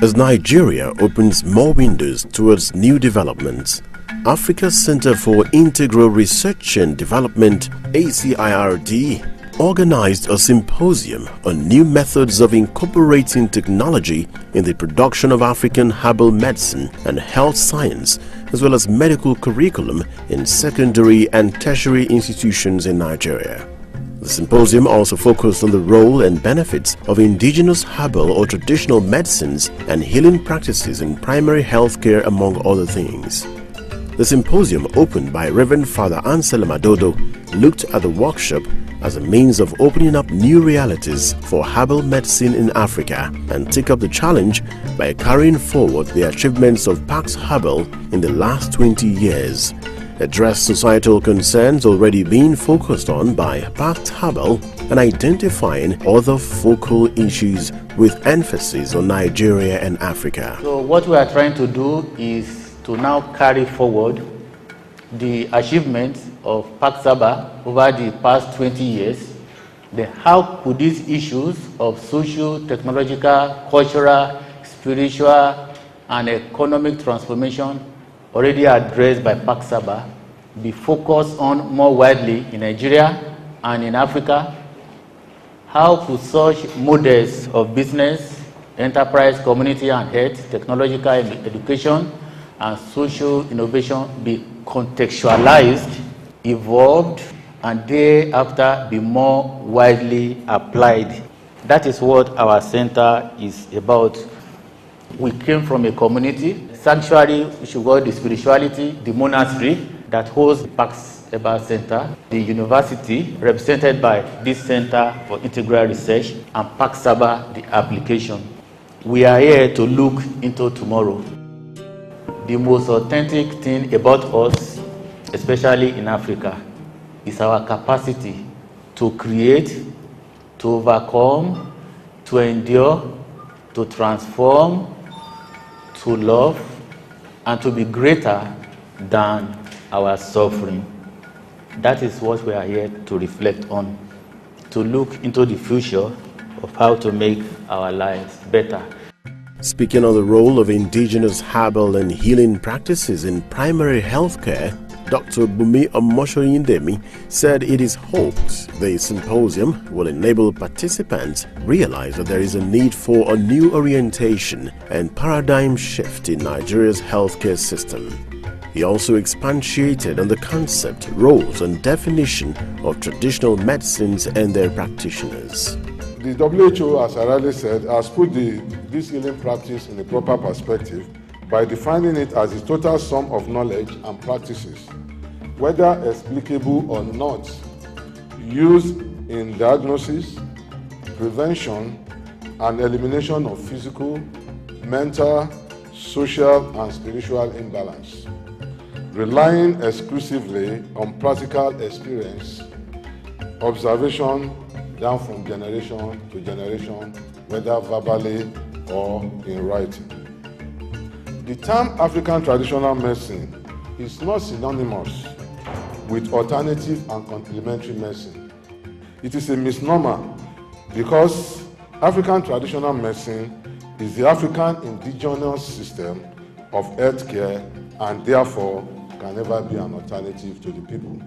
As Nigeria opens more windows towards new developments, Africa's Center for Integral Research and Development, ACIRD, organized a symposium on new methods of incorporating technology in the production of African herbal medicine and health science, as well as medical curriculum in secondary and tertiary institutions in Nigeria. The symposium also focused on the role and benefits of indigenous herbal or traditional medicines and healing practices in primary health care, among other things. The symposium, opened by Reverend Father Anselm Adodo, looked at the workshop as a means of opening up new realities for herbal medicine in Africa and take up the challenge by carrying forward the achievements of Paxherbal in the last 20 years. Address societal concerns already being focused on by Paxherbal and identifying other focal issues with emphasis on Nigeria and Africa. So what we are trying to do is to now carry forward the achievements of Paxherbal over the past 20 years. Then how could these issues of social, technological, cultural, spiritual, and economic transformation already addressed by Paxherbal be focused on more widely in Nigeria and in Africa? How could such models of business, enterprise, community and health, technological education, and social innovation be contextualized, evolved, and thereafter be more widely applied? That is what our center is about. We came from a community, sanctuary, which we call the spirituality, the monastery that hosts the Paxherbal Center, the university represented by this Center for Integral Research, and Paxherbal, the application. We are here to look into tomorrow. The most authentic thing about us, especially in Africa, is our capacity to create, to overcome, to endure, to transform, to love, and to be greater than our suffering. That is what we are here to reflect on, to look into the future of how to make our lives better. Speaking on the role of indigenous herbal and healing practices in primary health care, Dr. Bumi Omoshoyindemi said it is hoped the symposium will enable participants realize that there is a need for a new orientation and paradigm shift in Nigeria's healthcare system. He also expatiated on the concept, roles, and definition of traditional medicines and their practitioners. The WHO, as I rightly said, has put this healing practice in a proper perspective by defining it as the total sum of knowledge and practices, whether explicable or not, used in diagnosis, prevention, and elimination of physical, mental, social, and spiritual imbalance, relying exclusively on practical experience, observation down from generation to generation, whether verbally or in writing. The term African traditional medicine is not synonymous with alternative and complementary medicine. It is a misnomer because African traditional medicine is the African indigenous system of healthcare and therefore can never be an alternative to the people.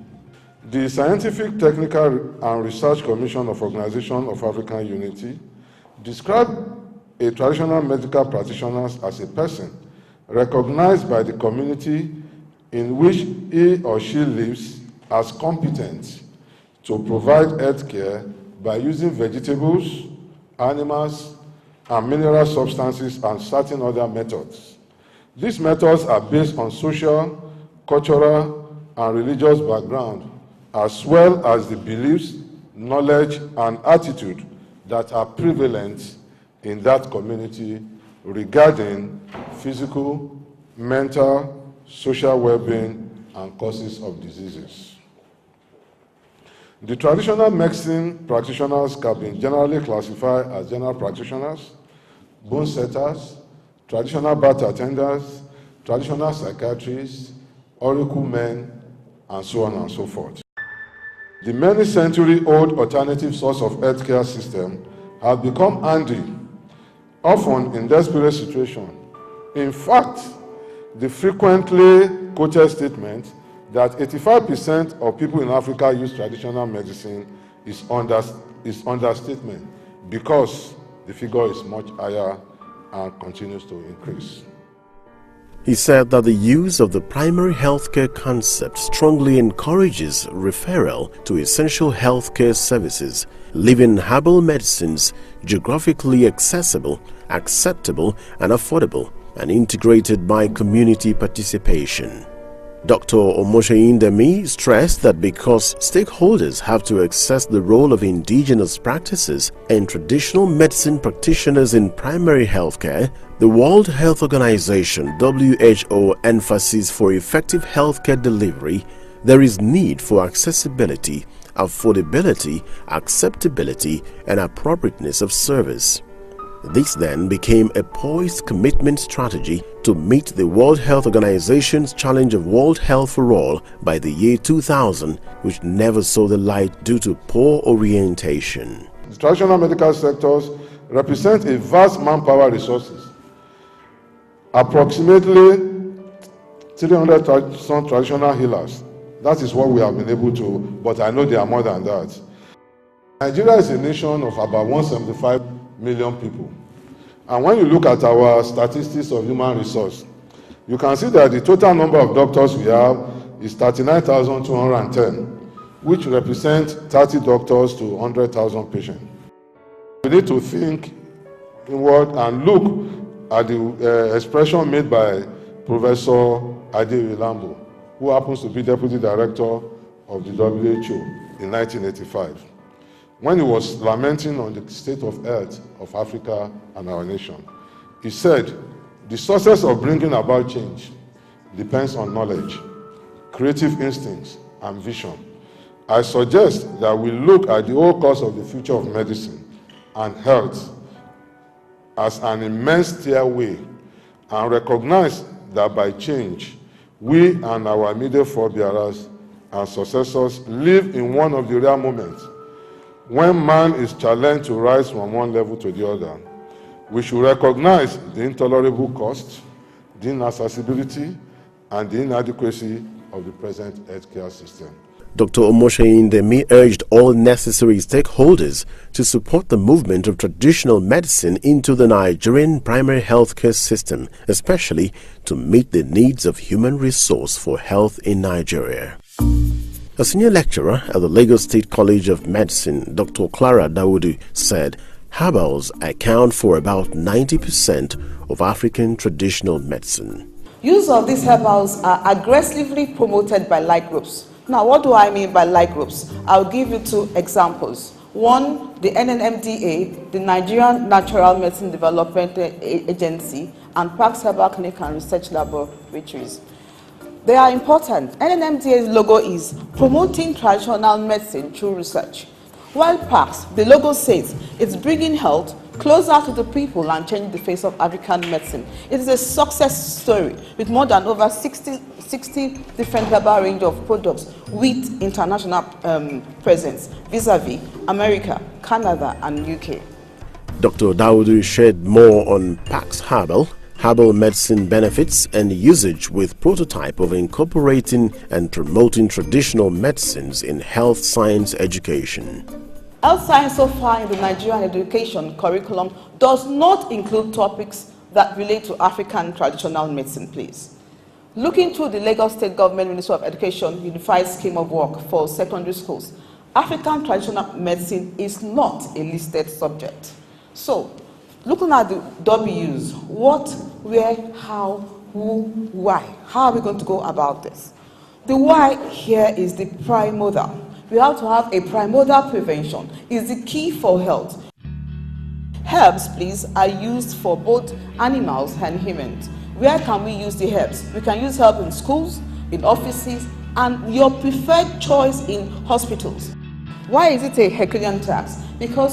The Scientific, Technical and Research Commission of Organization of African Unity described a traditional medical practitioner as a person recognized by the community in which he or she lives as competent to provide health care by using vegetables, animals, and mineral substances and certain other methods. These methods are based on social, cultural, and religious background, as well as the beliefs, knowledge, and attitude that are prevalent in that community regarding physical, mental, social well-being, and causes of diseases. The traditional medicine practitioners can be generally classified as general practitioners, bone setters, traditional birth attendants, traditional psychiatrists, oracle men, and so on and so forth. The many century-old alternative source of healthcare system have become handy often in desperate situations. In fact, the frequently quoted statement that 85% of people in Africa use traditional medicine is understatement, because the figure is much higher and continues to increase. He said that the use of the primary healthcare concept strongly encourages referral to essential healthcare services, leaving herbal medicines geographically accessible, acceptable, and affordable, and integrated by community participation. Dr. Omosheyindemi stressed that because stakeholders have to assess the role of indigenous practices and traditional medicine practitioners in primary healthcare, the World Health Organization (WHO) emphasis for effective healthcare delivery, there is need for accessibility, affordability, acceptability, and appropriateness of service. This then became a poised commitment strategy to meet the World Health Organization's challenge of World Health for All by the year 2000, which never saw the light due to poor orientation. The traditional medical sectors represent a vast manpower resources. Approximately 300,000 traditional healers. That is what we have been able to, but I know there are more than that. Nigeria is a nation of about 175 million people. And when you look at our statistics of human resource, you can see that the total number of doctors we have is 39,210, which represents 30 doctors to 100,000 patients. We need to think inward and look at the expression made by Professor Ade Lambo, who happens to be Deputy Director of the WHO in 1985. When he was lamenting on the state of health of Africa and our nation, he said, the success of bringing about change depends on knowledge, creative instincts, and vision. I suggest that we look at the whole course of the future of medicine and health as an immense stairway and recognize that by change, we and our immediate forebearers and successors live in one of the rare moments when man is challenged to rise from one level to the other. We should recognize the intolerable cost, the inaccessibility, and the inadequacy of the present healthcare system. Dr. Omosheyindemi urged all necessary stakeholders to support the movement of traditional medicine into the Nigerian primary healthcare system, especially to meet the needs of human resource for health in Nigeria. A senior lecturer at the Lagos State College of Medicine, Dr. Clara Dawudu, said herbals account for about 90% of African traditional medicine. Use of these herbals are aggressively promoted by like groups. Now, what do I mean by like groups? I'll give you two examples. One, the NNMDA, the Nigerian Natural Medicine Development Agency, and Paxherbal Clinic and Research Laboratories. They are important. NNMDA's logo is promoting traditional medicine through research. While Pax, the logo says it's bringing health closer to the people and changing the face of African medicine. It is a success story with more than over 60 different herbal range of products with international presence vis-a-vis America, Canada, and UK. Dr. Dawudu shared more on Paxherbal, herbal medicine benefits and usage with prototype of incorporating and promoting traditional medicines in health science education. Health science so far in the Nigerian education curriculum does not include topics that relate to African traditional medicine, please. Looking through the Lagos State Government Ministry of Education Unified Scheme of Work for secondary schools, African traditional medicine is not a listed subject. So, looking at the W's, what, where, how, who, why? How are we going to go about this? The why here is the primordial. We have to have a primordial prevention. It's the key for health. Herbs, please, are used for both animals and humans. Where can we use the herbs? We can use herbs in schools, in offices, and your preferred choice in hospitals. Why is it a Herculean task? Because